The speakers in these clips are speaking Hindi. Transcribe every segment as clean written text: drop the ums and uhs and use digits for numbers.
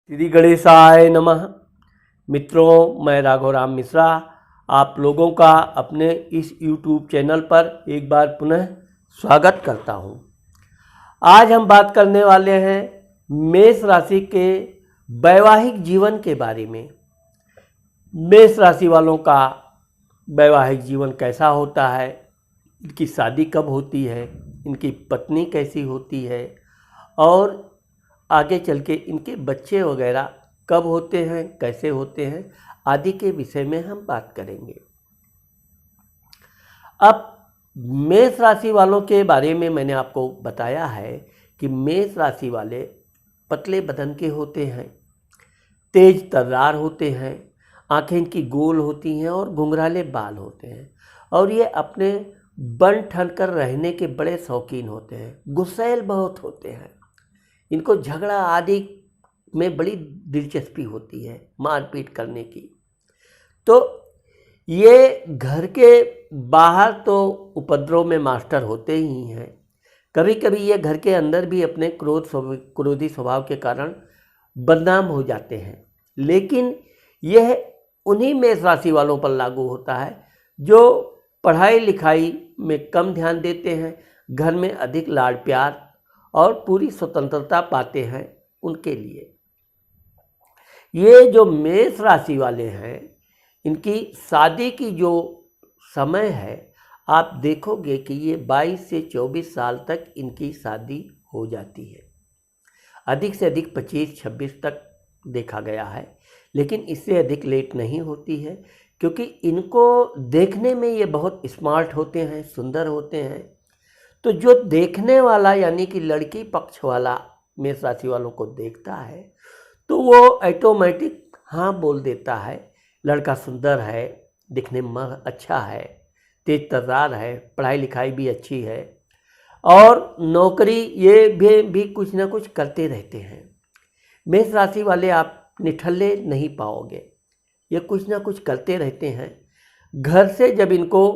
श्री गणेशाय नमः। मित्रों, मैं राघव राम मिश्रा आप लोगों का अपने इस YouTube चैनल पर एक बार पुनः स्वागत करता हूं। आज हम बात करने वाले हैं मेष राशि के वैवाहिक जीवन के बारे में। मेष राशि वालों का वैवाहिक जीवन कैसा होता है, इनकी शादी कब होती है, इनकी पत्नी कैसी होती है और आगे चल के इनके बच्चे वगैरह कब होते हैं, कैसे होते हैं आदि के विषय में हम बात करेंगे। अब मेष राशि वालों के बारे में मैंने आपको बताया है कि मेष राशि वाले पतले बदन के होते हैं, तेज तर्रार होते हैं, आंखें इनकी गोल होती हैं और घुंघराले बाल होते हैं और ये अपने बन ठन कर रहने के बड़े शौकीन होते हैं। गुस्सैल बहुत होते हैं, इनको झगड़ा आदि में बड़ी दिलचस्पी होती है, मारपीट करने की। तो ये घर के बाहर तो उपद्रव में मास्टर होते ही हैं, कभी कभी ये घर के अंदर भी अपने क्रोधी स्वभाव के कारण बदनाम हो जाते हैं। लेकिन यह उन्हीं मेष राशि वालों पर लागू होता है जो पढ़ाई लिखाई में कम ध्यान देते हैं, घर में अधिक लाड प्यार और पूरी स्वतंत्रता पाते हैं। उनके लिए ये जो मेष राशि वाले हैं, इनकी शादी की जो समय है आप देखोगे कि ये 22 से 24 साल तक इनकी शादी हो जाती है। अधिक से अधिक 25-26 तक देखा गया है, लेकिन इससे अधिक लेट नहीं होती है क्योंकि इनको देखने में ये बहुत स्मार्ट होते हैं, सुंदर होते हैं। तो जो देखने वाला यानी कि लड़की पक्ष वाला मेष राशि वालों को देखता है तो वो ऑटोमेटिक हाँ बोल देता है, लड़का सुंदर है, दिखने में अच्छा है, तेज तर्रार है, पढ़ाई लिखाई भी अच्छी है और नौकरी ये भी कुछ ना कुछ करते रहते हैं। मेष राशि वाले आप निठल्ले नहीं पाओगे, ये कुछ ना कुछ करते रहते हैं। घर से जब इनको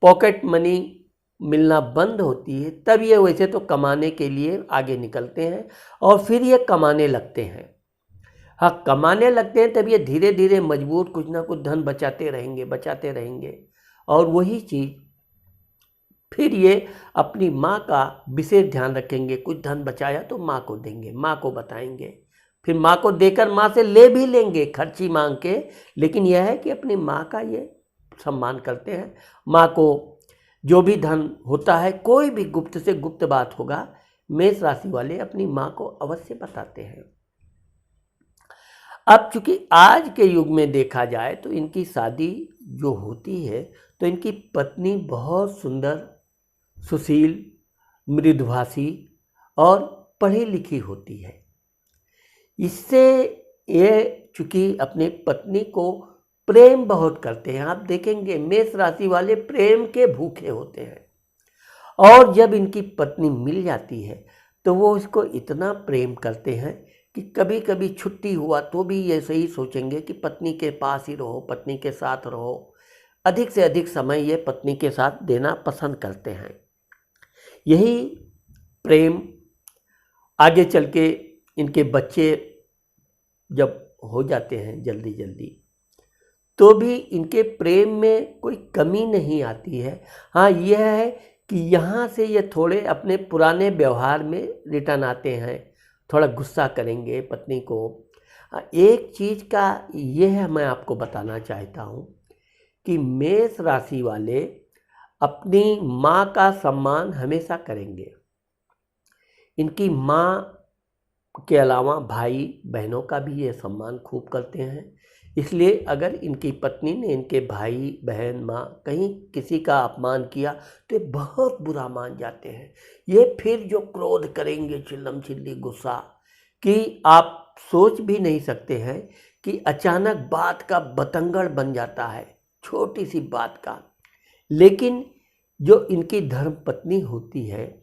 पॉकेट मनी मिलना बंद होती है तब ये वैसे तो कमाने के लिए आगे निकलते हैं और फिर ये कमाने लगते हैं। हाँ, कमाने लगते हैं तब ये धीरे धीरे मजबूर कुछ ना कुछ धन बचाते रहेंगे और वही चीज़ फिर ये अपनी माँ का विशेष ध्यान रखेंगे। कुछ धन बचाया तो माँ को देंगे, माँ को बताएंगे, फिर माँ को देकर माँ से ले भी लेंगे खर्ची मांग के। लेकिन यह है कि अपनी माँ का ये सम्मान करते हैं। माँ को जो भी धन होता है, कोई भी गुप्त से गुप्त बात होगा, मेष राशि वाले अपनी माँ को अवश्य बताते हैं। अब चूंकि आज के युग में देखा जाए तो इनकी शादी जो होती है तो इनकी पत्नी बहुत सुंदर, सुशील, मृदुभाषी और पढ़ी लिखी होती है। इससे ये चूंकि अपनी पत्नी को प्रेम बहुत करते हैं। आप देखेंगे मेष राशि वाले प्रेम के भूखे होते हैं और जब इनकी पत्नी मिल जाती है तो वो इसको इतना प्रेम करते हैं कि कभी कभी छुट्टी हुआ तो भी ये सही सोचेंगे कि पत्नी के पास ही रहो, पत्नी के साथ रहो। अधिक से अधिक समय ये पत्नी के साथ देना पसंद करते हैं। यही प्रेम आगे चल के इनके बच्चे जब हो जाते हैं जल्दी जल्दी तो भी इनके प्रेम में कोई कमी नहीं आती है। हाँ, यह है कि यहाँ से ये थोड़े अपने पुराने व्यवहार में रिटर्न आते हैं, थोड़ा गुस्सा करेंगे पत्नी को। एक चीज़ का यह मैं आपको बताना चाहता हूँ कि मेष राशि वाले अपनी माँ का सम्मान हमेशा करेंगे। इनकी माँ के अलावा भाई बहनों का भी ये सम्मान खूब करते हैं। इसलिए अगर इनकी पत्नी ने इनके भाई बहन माँ कहीं किसी का अपमान किया तो ये बहुत बुरा मान जाते हैं। ये फिर जो क्रोध करेंगे, चिल्लम चिल्ली गुस्सा, कि आप सोच भी नहीं सकते हैं कि अचानक बात का बतंगड़ बन जाता है, छोटी सी बात का। लेकिन जो इनकी धर्म पत्नी होती है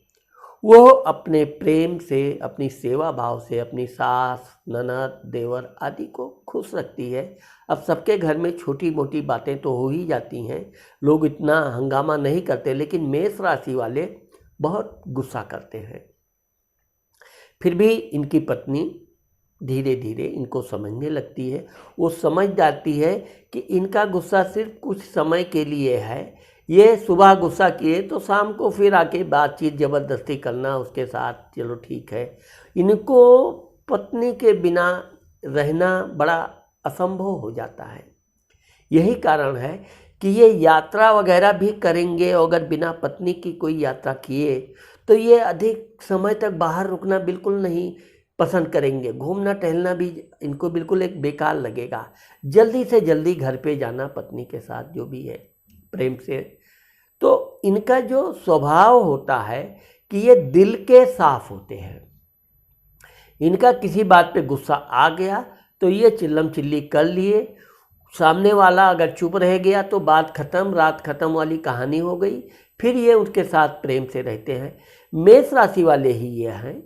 वो अपने प्रेम से, अपनी सेवा भाव से अपनी सास, ननद, देवर आदि को खुश रखती है। अब सबके घर में छोटी मोटी बातें तो हो ही जाती हैं, लोग इतना हंगामा नहीं करते, लेकिन मेष राशि वाले बहुत गुस्सा करते हैं। फिर भी इनकी पत्नी धीरे धीरे इनको समझने लगती है। वो समझ जाती है कि इनका गुस्सा सिर्फ कुछ समय के लिए है। ये सुबह गुस्सा किए तो शाम को फिर आके बातचीत ज़बरदस्ती करना उसके साथ, चलो ठीक है। इनको पत्नी के बिना रहना बड़ा असंभव हो जाता है। यही कारण है कि ये यात्रा वगैरह भी करेंगे, अगर बिना पत्नी की कोई यात्रा किए तो ये अधिक समय तक बाहर रुकना बिल्कुल नहीं पसंद करेंगे। घूमना टहलना भी इनको बिल्कुल एक बेकार लगेगा। जल्दी से जल्दी घर पे जाना पत्नी के साथ, जो भी है प्रेम से। तो इनका जो स्वभाव होता है कि ये दिल के साफ होते हैं। इनका किसी बात पे गुस्सा आ गया तो ये चिल्लम चिल्ली कर लिए, सामने वाला अगर चुप रह गया तो बात खत्म, रात खत्म वाली कहानी हो गई। फिर ये उसके साथ प्रेम से रहते हैं। मेष राशि वाले ही ये हैं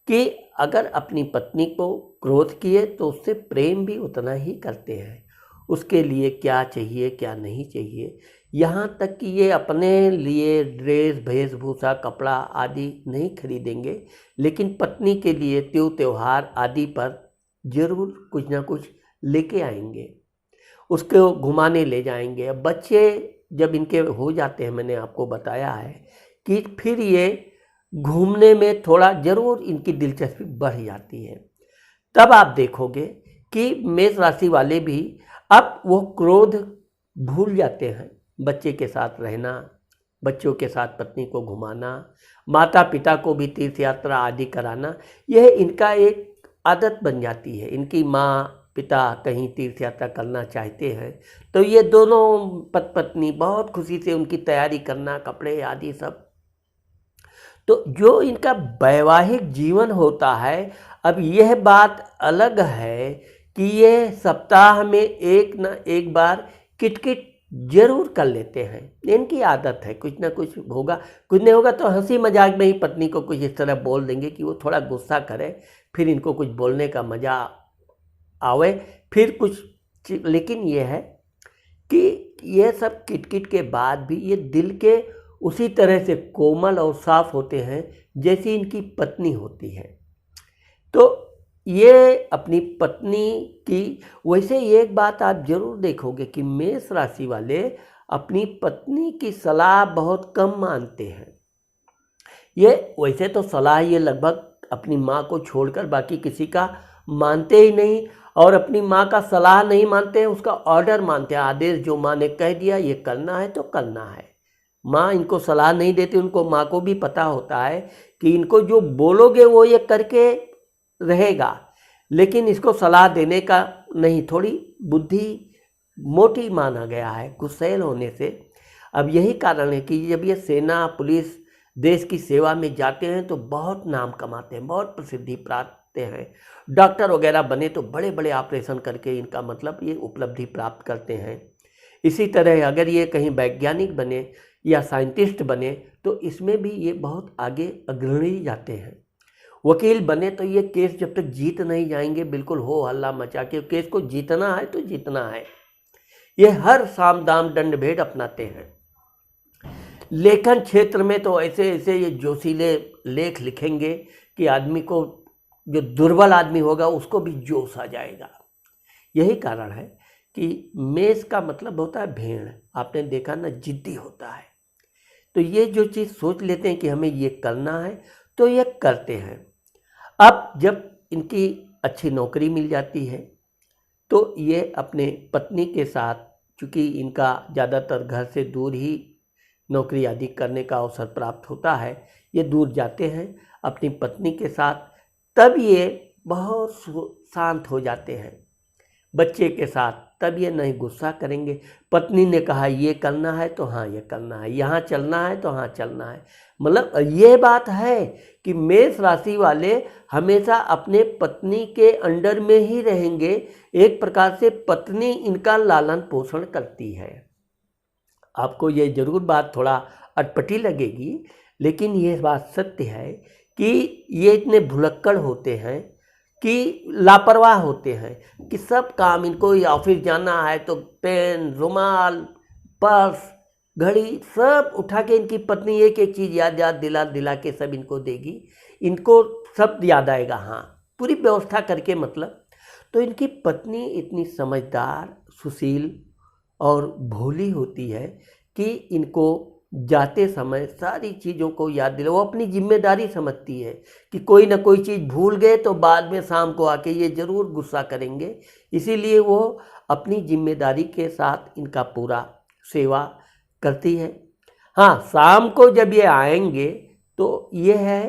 कि अगर अपनी पत्नी को क्रोध किए तो उससे प्रेम भी उतना ही करते हैं। उसके लिए क्या चाहिए क्या नहीं चाहिए, यहाँ तक कि ये अपने लिए ड्रेस, वेशभूषा, कपड़ा आदि नहीं खरीदेंगे, लेकिन पत्नी के लिए त्यौहार आदि पर जरूर कुछ ना कुछ लेके आएंगे, उसको घुमाने ले जाएंगे। अब बच्चे जब इनके हो जाते हैं, मैंने आपको बताया है कि फिर ये घूमने में थोड़ा ज़रूर इनकी दिलचस्पी बढ़ जाती है। तब आप देखोगे कि मेष राशि वाले भी अब वो क्रोध भूल जाते हैं। बच्चे के साथ रहना, बच्चों के साथ पत्नी को घुमाना, माता पिता को भी तीर्थ यात्रा आदि कराना, यह इनका एक आदत बन जाती है। इनकी माँ पिता कहीं तीर्थ यात्रा करना चाहते हैं तो ये दोनों पत्नी बहुत खुशी से उनकी तैयारी करना, कपड़े आदि सब। तो जो इनका वैवाहिक जीवन होता है, अब यह बात अलग है कि ये सप्ताह में एक ना एक बार किटकिट जरूर कर लेते हैं। इनकी आदत है, कुछ ना कुछ होगा, कुछ नहीं होगा तो हंसी मजाक में ही पत्नी को कुछ इस तरह बोल देंगे कि वो थोड़ा गुस्सा करे, फिर इनको कुछ बोलने का मजा आवे, फिर कुछ। लेकिन ये है कि ये सब किटकिट के बाद भी ये दिल के उसी तरह से कोमल और साफ होते हैं जैसी इनकी पत्नी होती है। तो ये अपनी पत्नी की, वैसे एक बात आप जरूर देखोगे कि मेष राशि वाले अपनी पत्नी की सलाह बहुत कम मानते हैं। ये वैसे तो सलाह ये लगभग अपनी माँ को छोड़कर बाकी किसी का मानते ही नहीं, और अपनी माँ का सलाह नहीं मानते हैं, उसका ऑर्डर मानते हैं, आदेश। जो माँ ने कह दिया ये करना है तो करना है। माँ इनको सलाह नहीं देती, उनको, माँ को भी पता होता है कि इनको जो बोलोगे वो ये करके रहेगा, लेकिन इसको सलाह देने का नहीं, थोड़ी बुद्धि मोटी माना गया है गुस्सैल होने से। अब यही कारण है कि जब ये सेना, पुलिस, देश की सेवा में जाते हैं तो बहुत नाम कमाते हैं, बहुत प्रसिद्धि प्राप्त हैं। डॉक्टर वगैरह बने तो बड़े बड़े ऑपरेशन करके इनका मतलब ये उपलब्धि प्राप्त करते हैं। इसी तरह अगर ये कहीं वैज्ञानिक बने या साइंटिस्ट बने तो इसमें भी ये बहुत आगे अग्रणी जाते हैं। वकील बने तो ये केस जब तक जीत नहीं जाएंगे, बिल्कुल हो हल्ला मचा के केस को जीतना है तो जीतना है, ये हर साम दाम दंड भेद अपनाते हैं। लेखन क्षेत्र में तो ऐसे ऐसे ये जोशीले लेख लिखेंगे कि आदमी को, जो दुर्बल आदमी होगा उसको भी जोश आ जाएगा। यही कारण है कि मेष का मतलब होता है भेड़, आपने देखा ना, जिद्दी होता है। तो ये जो चीज़ सोच लेते हैं कि हमें ये करना है तो ये करते हैं। अब जब इनकी अच्छी नौकरी मिल जाती है तो ये अपने पत्नी के साथ, चूँकि इनका ज़्यादातर घर से दूर ही नौकरी आदि करने का अवसर प्राप्त होता है, ये दूर जाते हैं अपनी पत्नी के साथ। तब ये बहुत शांत हो जाते हैं बच्चे के साथ, तब ये नहीं गुस्सा करेंगे। पत्नी ने कहा ये करना है तो हाँ ये करना है, यहाँ चलना है तो हाँ चलना है। मतलब ये बात है कि मेष राशि वाले हमेशा अपने पत्नी के अंडर में ही रहेंगे। एक प्रकार से पत्नी इनका लालन पोषण करती है। आपको ये जरूर बात थोड़ा अटपटी लगेगी, लेकिन ये बात सत्य है कि ये इतने भुलक्कड़ होते हैं कि लापरवाह होते हैं कि सब काम इनको, ऑफिस जाना है तो पेन, रुमाल, पर्स, घड़ी सब उठा के इनकी पत्नी एक एक चीज़ याद याद दिला दिला के सब इनको देगी। इनको सब याद आएगा, हाँ पूरी व्यवस्था करके मतलब। तो इनकी पत्नी इतनी समझदार, सुशील और भोली होती है कि इनको जाते समय सारी चीज़ों को याद दिला, वो अपनी जिम्मेदारी समझती है कि कोई ना कोई चीज़ भूल गए तो बाद में शाम को आके ये ज़रूर गुस्सा करेंगे, इसीलिए वो अपनी जिम्मेदारी के साथ इनका पूरा सेवा करती है। हाँ, शाम को जब ये आएंगे तो ये है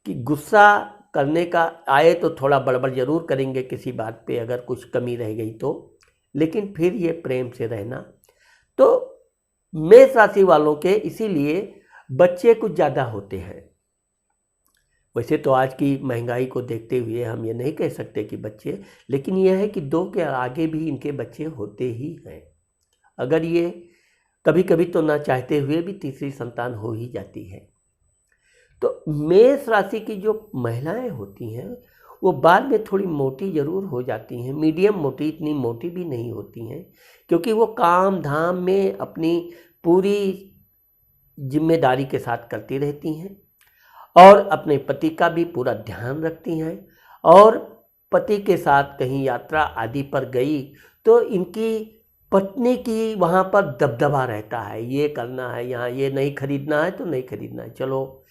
कि गुस्सा करने का आए तो थोड़ा बड़बड़ ज़रूर करेंगे किसी बात पे अगर कुछ कमी रह गई तो, लेकिन फिर ये प्रेम से रहना। तो मेष राशि वालों के इसीलिए बच्चे कुछ ज़्यादा होते हैं। वैसे तो आज की महंगाई को देखते हुए हम ये नहीं कह सकते कि बच्चे, लेकिन यह है कि 2 के आगे भी इनके बच्चे होते ही हैं। अगर ये कभी कभी तो ना चाहते हुए भी तीसरी संतान हो ही जाती है। तो मेष राशि की जो महिलाएं होती हैं वो बाद में थोड़ी मोटी ज़रूर हो जाती हैं, मीडियम मोटी, इतनी मोटी भी नहीं होती हैं, क्योंकि वो काम धाम में अपनी पूरी जिम्मेदारी के साथ करती रहती हैं और अपने पति का भी पूरा ध्यान रखती हैं। और पति के साथ कहीं यात्रा आदि पर गई तो इनकी पत्नी की वहाँ पर दबदबा रहता है, ये करना है, यहाँ ये नहीं खरीदना है तो नहीं खरीदना है, चलो।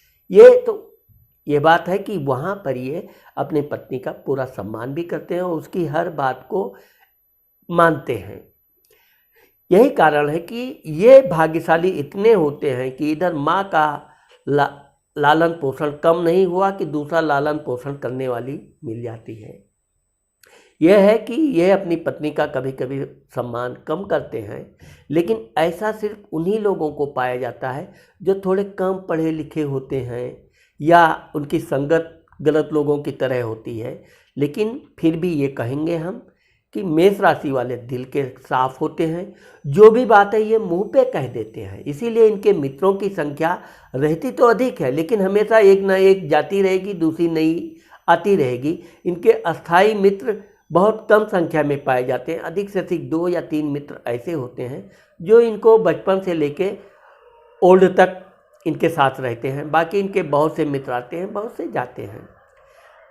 ये बात है कि वहाँ पर ये अपने पत्नी का पूरा सम्मान भी करते हैं और उसकी हर बात को मानते हैं। यही कारण है कि ये भाग्यशाली इतने होते हैं कि इधर माँ का लालन पोषण कम नहीं हुआ कि दूसरा लालन पोषण करने वाली मिल जाती है। यह है कि यह अपनी पत्नी का कभी कभी सम्मान कम करते हैं, लेकिन ऐसा सिर्फ उन्हीं लोगों को पाया जाता है जो थोड़े कम पढ़े लिखे होते हैं या उनकी संगत गलत लोगों की तरह होती है। लेकिन फिर भी ये कहेंगे हम कि मेष राशि वाले दिल के साफ होते हैं, जो भी बात है ये मुंह पे कह देते हैं, इसीलिए इनके मित्रों की संख्या रहती तो अधिक है, लेकिन हमेशा एक ना एक जाती रहेगी, दूसरी नई आती रहेगी। इनके अस्थाई मित्र बहुत कम संख्या में पाए जाते हैं, अधिक से अधिक 2 या 3 मित्र ऐसे होते हैं जो इनको बचपन से लेके ओल्ड तक इनके साथ रहते हैं। बाकी इनके बहुत से मित्र आते हैं, बहुत से जाते हैं।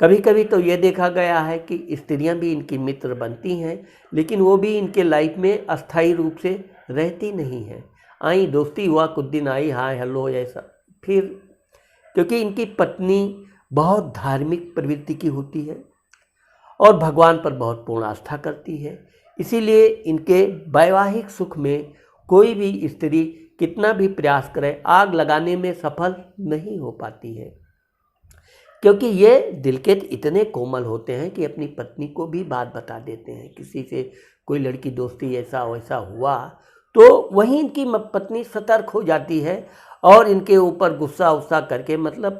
कभी कभी तो ये देखा गया है कि स्त्रियां भी इनकी मित्र बनती हैं, लेकिन वो भी इनके लाइफ में अस्थायी रूप से रहती नहीं हैं। आई दोस्ती हुआ, कुछ दिन आई, हाय हेलो ऐसा, फिर क्योंकि इनकी पत्नी बहुत धार्मिक प्रवृत्ति की होती है और भगवान पर बहुत पूर्ण आस्था करती है, इसीलिए इनके वैवाहिक सुख में कोई भी स्त्री कितना भी प्रयास करे आग लगाने में सफल नहीं हो पाती है, क्योंकि ये दिल के इतने कोमल होते हैं कि अपनी पत्नी को भी बात बता देते हैं। किसी से कोई लड़की दोस्ती ऐसा वैसा हुआ तो वहीं इनकी पत्नी सतर्क हो जाती है और इनके ऊपर गुस्सा उस्सा करके मतलब,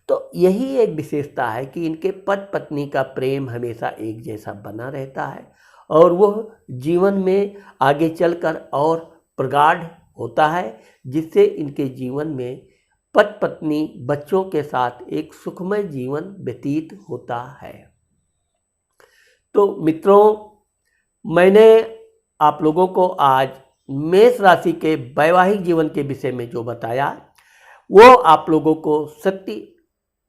तो यही एक विशेषता है कि इनके पति पत्नी का प्रेम हमेशा एक जैसा बना रहता है और वो जीवन में आगे चलकर और प्रगाढ़ होता है, जिससे इनके जीवन में पति पत्नी बच्चों के साथ एक सुखमय जीवन व्यतीत होता है। तो मित्रों, मैंने आप लोगों को आज मेष राशि के वैवाहिक जीवन के विषय में जो बताया वो आप लोगों को सत्य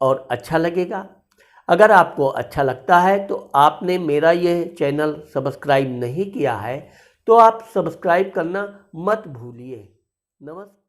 और अच्छा लगेगा। अगर आपको अच्छा लगता है तो आपने मेरा यह चैनल सब्सक्राइब नहीं किया है तो आप सब्सक्राइब करना मत भूलिए। नमस्कार।